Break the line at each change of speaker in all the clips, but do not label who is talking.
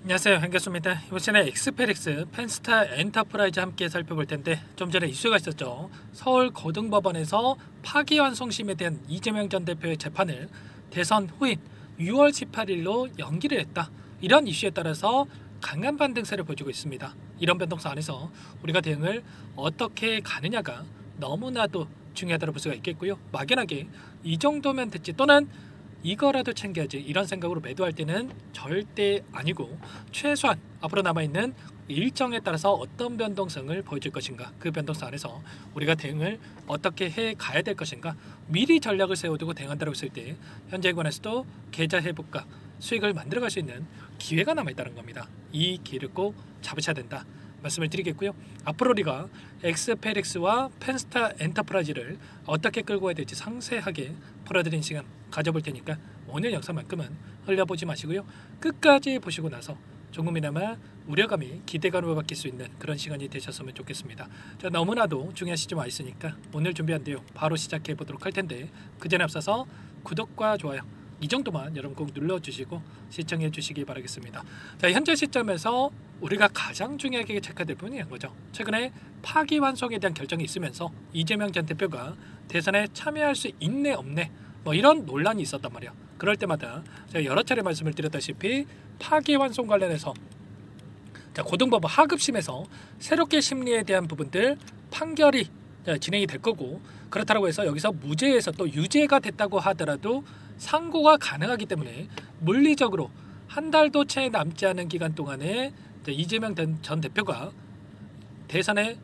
안녕하세요, 한교수입니다. 이번 시간에 엑스페릭스 펜스타 엔터프라이즈 함께 살펴볼 텐데, 좀 전에 이슈가 있었죠. 서울 고등법원에서 파기환송심에 대한 이재명 전 대표의 재판을 대선 후인 6월 18일로 연기를 했다. 이런 이슈에 따라서 강한 반등세를 보여주고 있습니다. 이런 변동성 안에서 우리가 대응을 어떻게 가느냐가 너무나도 중요하다고 볼 수가 있겠고요. 막연하게 이 정도면 됐지, 또는 이거라도 챙겨야지, 이런 생각으로 매도할 때는 절대 아니고, 최소한 앞으로 남아있는 일정에 따라서 어떤 변동성을 보여줄 것인가, 그 변동성 안에서 우리가 대응을 어떻게 해 가야 될 것인가, 미리 전략을 세워두고 대응한다고 했을 때 현재에 관해서도 계좌 회복과 수익을 만들어갈 수 있는 기회가 남아있다는 겁니다. 이 기회를 꼭 잡으셔야 된다 말씀을 드리겠고요. 앞으로 우리가 엑스페릭스와 펜스타 엔터프라이즈를 어떻게 끌고 가야 될지 상세하게 풀어드리는 시간 가져볼 테니까 오늘 영상만큼은 흘려보지 마시고요. 끝까지 보시고 나서 조금이나마 우려감이 기대감을 바뀔 수 있는 그런 시간이 되셨으면 좋겠습니다. 자, 너무나도 중요한 시점 와 있으니까 오늘 준비한 대로 바로 시작해 보도록 할 텐데, 그 전에 앞서서 구독과 좋아요 이 정도만 여러분 꼭 눌러주시고 시청해 주시기 바라겠습니다. 자, 현재 시점에서 우리가 가장 중요하게 체크될 부분이 거죠. 최근에 파기환송에 대한 결정이 있으면서 이재명 전 대표가 대선에 참여할 수 있네 없네 뭐 이런 논란이 있었단 말이야. 그럴 때마다 제가 여러 차례 말씀을 드렸다시피 파기환송 관련해서 고등법원 하급심에서 새롭게 심리에 대한 부분들 판결이 진행이 될 거고, 그렇다고 해서 여기서 무죄에서 또 유죄가 됐다고 하더라도 상고가 가능하기 때문에 물리적으로 한 달도 채 남지 않은 기간 동안에 이재명 전 대표가 대선에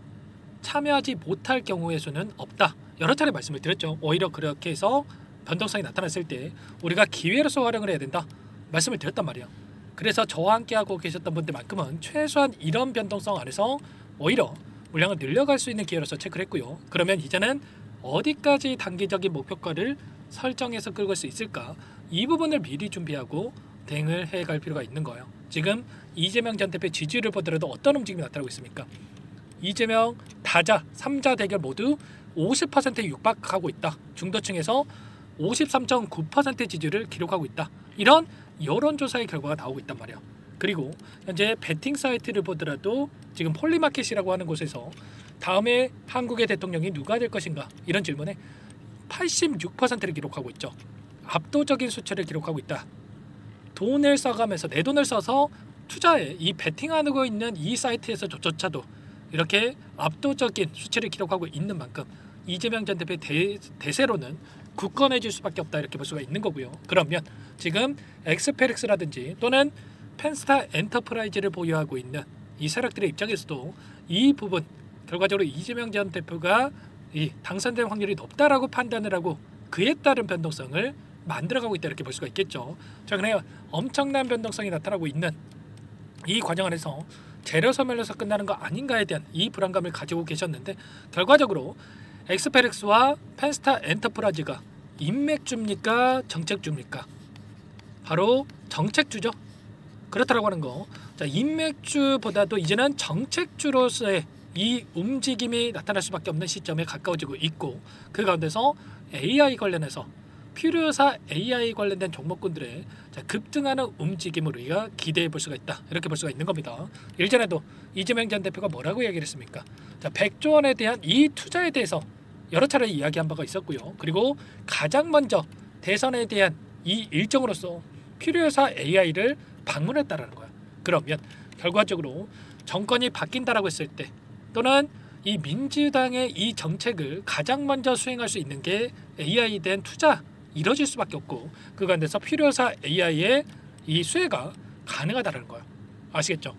참여하지 못할 경우의 수는 없다. 여러 차례 말씀을 드렸죠. 오히려 그렇게 해서 변동성이 나타났을 때 우리가 기회로서 활용을 해야 된다 말씀을 드렸단 말이에요. 그래서 저와 함께 하고 계셨던 분들만큼은 최소한 이런 변동성 안에서 오히려 물량을 늘려갈 수 있는 기회로서 체크를 했고요. 그러면 이제는 어디까지 단기적인 목표가를 설정해서 끌고 갈 수 있을까, 이 부분을 미리 준비하고 대응을 해갈 필요가 있는 거예요. 지금 이재명 전 대표의 지지율을 보더라도 어떤 움직임이 나타나고 있습니까? 이재명 다자 3자 대결 모두 50%에 육박하고 있다. 중도층에서 53.9% 지지율을 기록하고 있다. 이런 여론조사의 결과가 나오고 있단 말이야. 그리고 현재 베팅 사이트를 보더라도 지금 폴리마켓이라고 하는 곳에서 다음에 한국의 대통령이 누가 될 것인가, 이런 질문에 86%를 기록하고 있죠. 압도적인 수치를 기록하고 있다. 돈을 써가면서, 내 돈을 써서 투자에 이 베팅하고 있는 이 사이트에서조차도 이렇게 압도적인 수치를 기록하고 있는 만큼 이재명 전 대표의 대세로는 굳건해질 수밖에 없다, 이렇게 볼 수가 있는 거고요. 그러면 지금 엑스페릭스라든지 또는 펜스타 엔터프라이즈를 보유하고 있는 이 세력들의 입장에서도 이 부분, 결과적으로 이재명 전 대표가 이 당선될 확률이 높다라고 판단을 하고 그에 따른 변동성을 만들어가고 있다, 이렇게 볼 수가 있겠죠. 최근에 엄청난 변동성이 나타나고 있는 이 과정 안에서 재료 소멸로서 끝나는 거 아닌가에 대한 이 불안감을 가지고 계셨는데, 결과적으로 엑스페릭스와 펜스타 엔터프라이즈가 인맥주입니까 정책주입니까? 바로 정책주죠. 그렇다라고 하는 거. 자, 인맥주보다도 이제는 정책주로서의 이 움직임이 나타날 수밖에 없는 시점에 가까워지고 있고, 그 가운데서 AI 관련해서 필요사 AI 관련된 종목군들의 급등하는 움직임으로 우리가 기대해 볼 수가 있다, 이렇게 볼 수가 있는 겁니다. 일전에도 이재명 전 대표가 뭐라고 이야기를 했습니까? 자, 100조 원에 대한 이 투자에 대해서 여러 차례 이야기한 바가 있었고요. 그리고 가장 먼저 대선에 대한 이 일정으로서 필요사 AI를 방문했다라는 거야. 그러면 결과적으로 정권이 바뀐다라고 했을 때, 또는 이 민주당의 이 정책을 가장 먼저 수행할 수 있는 게 AI에 대한 투자 이뤄질 수밖에 없고, 그 가운데서 필요사 AI의 이 수혜가 가능하다는 거예요. 아시겠죠?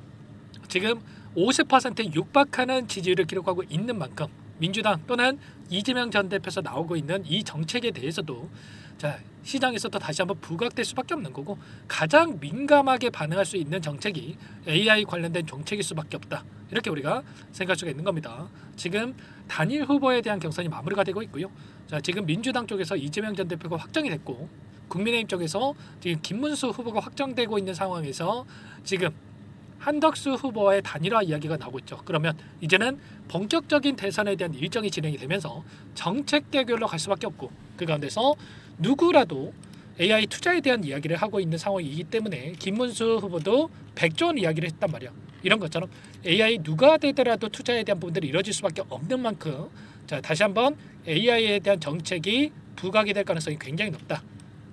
지금 50%에 육박하는 지지율을 기록하고 있는 만큼 민주당 또는 이재명 전 대표에서 나오고 있는 이 정책에 대해서도 시장에서도 다시 한번 부각될 수밖에 없는 거고, 가장 민감하게 반응할 수 있는 정책이 AI 관련된 정책일 수밖에 없다, 이렇게 우리가 생각할 수가 있는 겁니다. 지금 단일 후보에 대한 경선이 마무리가 되고 있고요. 자, 지금 민주당 쪽에서 이재명 전 대표가 확정이 됐고, 국민의힘 쪽에서 지금 김문수 후보가 확정되고 있는 상황에서 지금 한덕수 후보와의 단일화 이야기가 나오고 있죠. 그러면 이제는 본격적인 대선에 대한 일정이 진행이 되면서 정책 대결로 갈 수밖에 없고, 그 가운데서 누구라도 AI 투자에 대한 이야기를 하고 있는 상황이기 때문에 김문수 후보도 100조 원 이야기를 했단 말이야. 이런 것처럼 AI 누가 되더라도 투자에 대한 부분들이 이루어질 수밖에 없는 만큼 자 다시 한번 AI에 대한 정책이 부각이 될 가능성이 굉장히 높다.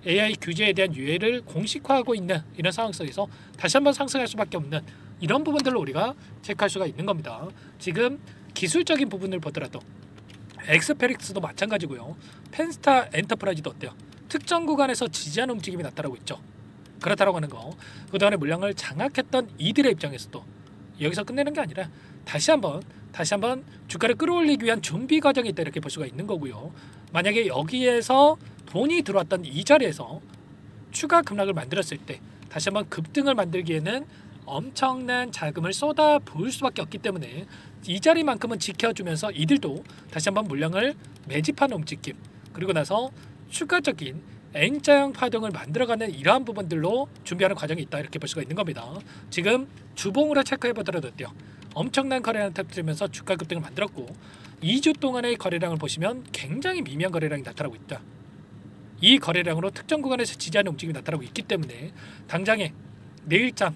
AI 규제에 대한 유예를 공식화하고 있는 이런 상황 속에서 다시 한번 상승할 수밖에 없는 이런 부분들로 우리가 체크할 수가 있는 겁니다. 지금 기술적인 부분을 보더라도 엑스페릭스도 마찬가지고요. 펜스타 엔터프라이즈도 어때요? 특정 구간에서 지지하는 움직임이 나타나고 있죠. 그렇다고 하는 거 그동안의 물량을 장악했던 이들의 입장에서도 여기서 끝내는 게 아니라 다시 한번 주가를 끌어올리기 위한 준비 과정이 있다 이렇게 볼 수가 있는 거고요. 만약에 여기에서 돈이 들어왔던 이 자리에서 추가 급락을 만들었을 때 다시 한번 급등을 만들기에는 엄청난 자금을 쏟아 부을 수밖에 없기 때문에 이 자리만큼은 지켜주면서 이들도 다시 한번 물량을 매집하는 움직임 그리고 나서 추가적인 N자형 파동을 만들어가는 이러한 부분들로 준비하는 과정이 있다 이렇게 볼 수가 있는 겁니다. 지금 주봉으로 체크해 보더라도 어때요? 엄청난 거래량을 터뜨리면서 주가 급등을 만들었고 2주 동안의 거래량을 보시면 굉장히 미미한 거래량이 나타나고 있다. 이 거래량으로 특정 구간에서 지지하는 움직임이 나타나고 있기 때문에 당장에 내일장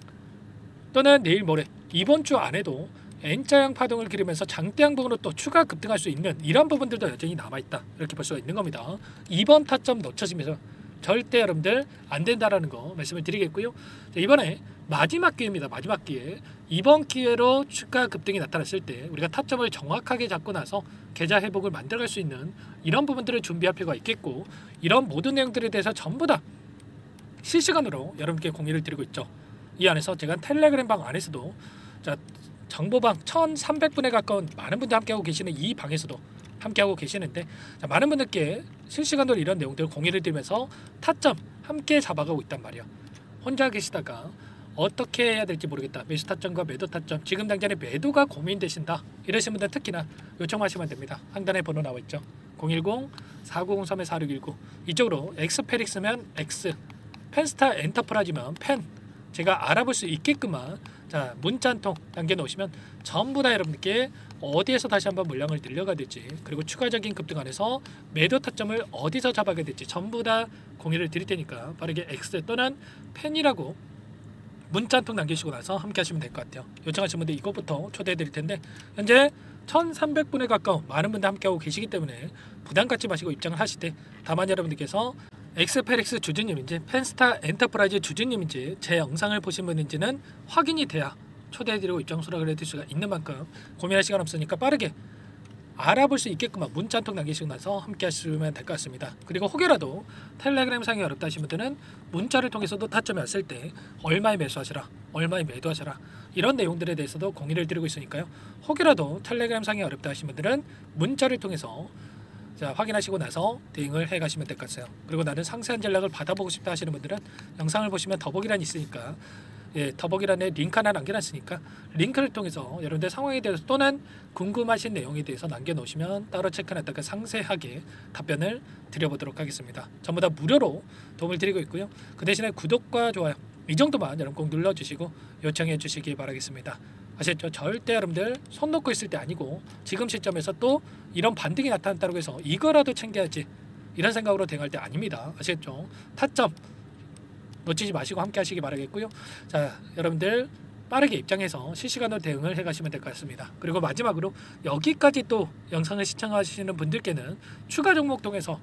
또는 내일 모레 이번 주 안에도 N자형 파동을 기르면서 장대양봉으로 또 추가 급등할 수 있는 이런 부분들도 여전히 남아있다 이렇게 볼 수가 있는 겁니다. 이번 타점 놓쳐지면서 절대 여러분들 안 된다라는 거 말씀을 드리겠고요. 자, 이번에 마지막 기회입니다. 마지막 기회. 이번 기회로 추가 급등이 나타났을 때 우리가 타점을 정확하게 잡고 나서 계좌 회복을 만들어갈 수 있는 이런 부분들을 준비할 필요가 있겠고 이런 모든 내용들에 대해서 전부 다 실시간으로 여러분께 공유를 드리고 있죠. 이 안에서 제가 텔레그램 방 안에서도 자 정보방 1300분에 가까운 많은 분들 함께하고 계시는 이 방에서도 함께하고 계시는데 자, 많은 분들께 실시간으로 이런 내용들을 공유를 드리면서 타점 함께 잡아가고 있단 말이야. 혼자 계시다가 어떻게 해야 될지 모르겠다. 매수 타점과 매도 타점 지금 당장에 매도가 고민되신다. 이러신 분들 특히나 요청하시면 됩니다. 상단에 번호 나와 있죠. 010-4903-4619 이쪽으로 엑스페릭스면 X 펜스타 엔터프라이즈면 펜 제가 알아볼 수 있게끔만 자 문자 한 통 남겨놓으시면 전부 다 여러분께 어디에서 다시 한번 물량을 늘려가야 될지 그리고 추가적인 급등 안에서 매도 타점을 어디서 잡아야 될지 전부 다 공유를 드릴 테니까 빠르게 X 또는 펜이라고 문자 한 통 남기시고 나서 함께 하시면 될 것 같아요. 요청하신 분들 이것부터 초대해 드릴 텐데 현재 1300분에 가까운 많은 분들 함께하고 계시기 때문에 부담 갖지 마시고 입장을 하실 때 다만 여러분들께서 엑스페릭스 주주님인지 펜스타 엔터프라이즈 주주님인지 제 영상을 보신 분인지는 확인이 돼야 초대해드리고 입장 수락을 해드릴 수가 있는 만큼 고민할 시간 없으니까 빠르게 알아볼 수 있게끔만 문자 한 통 남기시고 나서 함께 하시면 될 것 같습니다. 그리고 혹여라도 텔레그램 상이 어렵다 하신 분들은 문자를 통해서도 타점이 왔을 때 얼마에 매수하시라 얼마에 매도하시라 이런 내용들에 대해서도 공유를 드리고 있으니까요. 혹여라도 텔레그램 상이 어렵다 하신 분들은 문자를 통해서 자 확인하시고 나서 대응을 해 가시면 될 것 같아요. 그리고 나는 상세한 전략을 받아보고 싶다 하시는 분들은 영상을 보시면 더보기란이 있으니까 예, 더보기란에 링크 하나 남겨놨으니까 링크를 통해서 여러분들 상황에 대해서 또는 궁금하신 내용에 대해서 남겨놓으시면 따로 체크해놨다가 상세하게 답변을 드려보도록 하겠습니다. 전부 다 무료로 도움을 드리고 있고요. 그 대신에 구독과 좋아요 이 정도만 여러분 꼭 눌러주시고 요청해 주시기 바라겠습니다. 아셨죠? 절대 여러분들 손 놓고 있을 때 아니고 지금 시점에서 또 이런 반등이 나타났다고 해서 이거라도 챙겨야지 이런 생각으로 대응할 때 아닙니다. 아시겠죠? 타점 놓치지 마시고 함께 하시기 바라겠고요. 자 여러분들 빠르게 입장해서 실시간으로 대응을 해가시면 될 것 같습니다. 그리고 마지막으로 여기까지 또 영상을 시청하시는 분들께는 추가 종목 통해서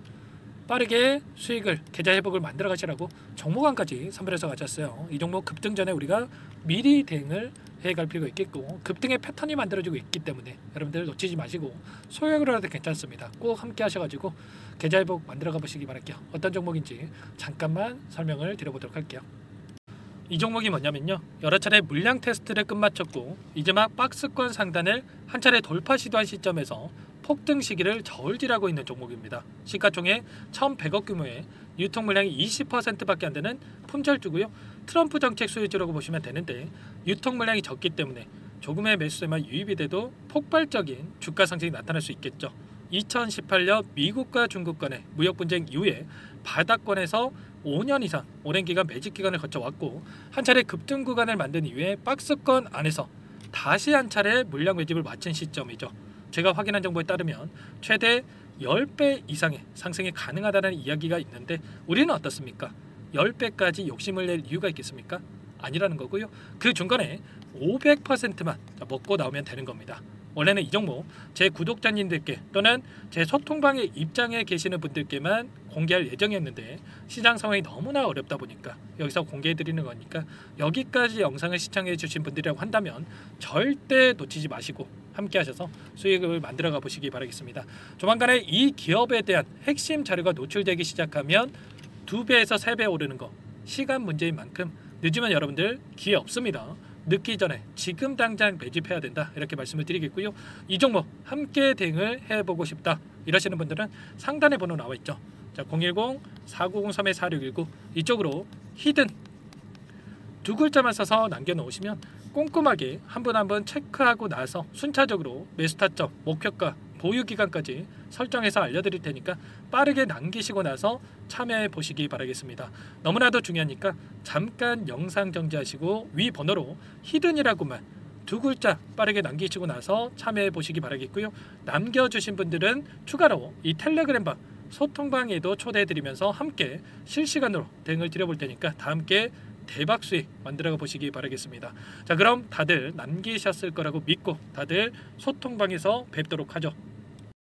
빠르게 수익을 계좌 회복을 만들어 가시라고 종목안까지 선별해서 가졌어요. 이 종목 급등 전에 우리가 미리 대응을 해갈 필요가 있겠고 급등의 패턴이 만들어지고 있기 때문에 여러분들 놓치지 마시고 소액으로라도 괜찮습니다. 꼭 함께 하셔가지고 계좌 회복 만들어 가보시기 바랄게요. 어떤 종목인지 잠깐만 설명을 드려보도록 할게요. 이 종목이 뭐냐면요, 여러 차례 물량 테스트를 끝마쳤고 이제 막 박스권 상단을 한 차례 돌파 시도한 시점에서 폭등 시기를 저울질하고 있는 종목입니다. 시가총액 1,100억 규모의 유통 물량이 20%밖에 안 되는 품절주고요. 트럼프 정책 수혜주라고 보시면 되는데 유통 물량이 적기 때문에 조금의 매수세만 유입이 돼도 폭발적인 주가 상승이 나타날 수 있겠죠. 2018년 미국과 중국 간의 무역 분쟁 이후에 바닥권에서 5년 이상 오랜 기간 매집 기간을 거쳐왔고 한 차례 급등 구간을 만든 이후에 박스권 안에서 다시 한 차례 물량 매집을 마친 시점이죠. 제가 확인한 정보에 따르면 최대 10배 이상의 상승이 가능하다는 이야기가 있는데 우리는 어떻습니까? 10배까지 욕심을 낼 이유가 있겠습니까? 아니라는 거고요. 그 중간에 500%만 먹고 나오면 되는 겁니다. 원래는 이 종목 제 구독자님들께 또는 제 소통방에 입장해 계시는 분들께만 공개할 예정이었는데 시장 상황이 너무나 어렵다 보니까 여기서 공개해 드리는 거니까 여기까지 영상을 시청해 주신 분들이라고 한다면 절대 놓치지 마시고 함께 하셔서 수익을 만들어 가 보시기 바라겠습니다. 조만간에 이 기업에 대한 핵심 자료가 노출되기 시작하면 2배에서 3배 오르는 거 시간 문제인 만큼 늦으면 여러분들 기회 없습니다. 늦기 전에 지금 당장 매집해야 된다 이렇게 말씀을 드리겠고요. 이 종목 함께 대응을 해보고 싶다 이러시는 분들은 상단에 번호 나와 있죠. 자, 010-4903-4619 이쪽으로 히든 두 글자만 써서 남겨놓으시면 꼼꼼하게 한 분 한 분 체크하고 나서 순차적으로 매수 타점, 목표가, 보유 기간까지 설정해서 알려드릴 테니까 빠르게 남기시고 나서 참여해 보시기 바라겠습니다. 너무나도 중요하니까 잠깐 영상 정지하시고 위 번호로 히든이라고만 두 글자 빠르게 남기시고 나서 참여해 보시기 바라겠고요. 남겨주신 분들은 추가로 이 텔레그램방 소통방에도 초대해 드리면서 함께 실시간으로 대응을 드려볼 테니까 다 함께 대박 수익 만들어 보시기 바라겠습니다. 자, 그럼 다들 남기셨을 거라고 믿고 다들 소통방에서 뵙도록 하죠.